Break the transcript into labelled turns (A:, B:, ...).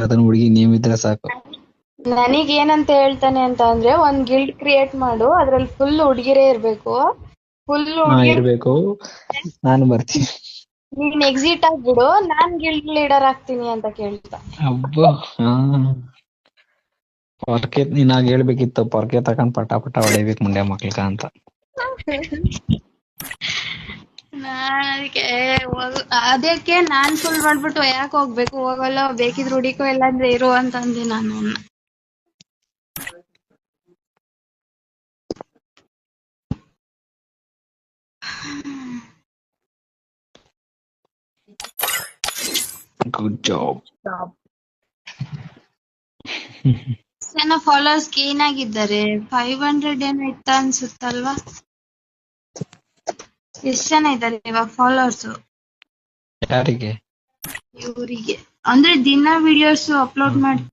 A: ಅದನ್ನ ಹುಡುಗಿ ನೀವಿದ್ರೆ ಸಾಕು.
B: ನನಗ್ ಏನಂತ ಹೇಳ್ತಾನೆ ಅಂತ ಅಂದ್ರೆ ಒಂದ್ ಗಿಲ್ಡ್ ಕ್ರಿಯೇಟ್ ಮಾಡು, ಅದ್ರಲ್ಲಿ ಫುಲ್ ಹುಡುಗಿರೇ ಇರ್ಬೇಕು, ಫುಲ್ ಹುಡುಗಿರ್
A: ಇರ್ಬೇಕು, ನಾನು ಬರ್ತೀನಿ.
B: ನೀನ್ ಎಕ್ಸಿಟ್ ಆಗ್ಬಿಡು, ನಾನ್ ಗಿಲ್ಡ್ ಲೀಡರ್ ಆಗ್ತೀನಿ ಅಂತ ಕೇಳ್ತಾ.
A: ಅಬ್ಬಾ ಪೊರ್ಕೆ ನೀನಾಗ ಹೇಳ್ಬೇಕಿತ್ತು, ಪೊರ್ಕೆ ತಕೊಂಡ್ ಪಟ ಪಟ ಹೊಡಿಬೇಕು ಮುಂಡೆ ಮಕ್ಳಿಗ ಅಂತ.
B: ಅದಕ್ಕೆ ನಾನ್ ಫುಲ್ ಮಾಡ್ಬಿಟ್ಟು ಯಾಕೆ ಹೋಗ್ಬೇಕು, ಹೋಗಲ್ಲ, ಬೇಕಿದ್ರೆ ಹುಡಿಕೋ ಇಲ್ಲಾಂದ್ರೆ ಇರು ಅಂತಂದೆ ನಾನು.
A: Good job.
B: ಜನ ಫಾಲೋವರ್ಸ್ ಗೇನ್ ಆಗಿದ್ದಾರೆ, 500 ಏನೋ ಇತ್ತ ಅನ್ಸುತ್ತಲ್ವಾ. ಎಷ್ಟ್ ಜನ ಇದ್ದಾರೆ ಇವಾಗ ಫಾಲೋವರ್ಸ್
A: ಯಾರಿಗೆ?
B: ಇವರಿಗೆ? ಅಂದ್ರೆ ದಿನ ವಿಡಿಯೋಸ್ ಅಪ್ಲೋಡ್ ಮಾಡಿ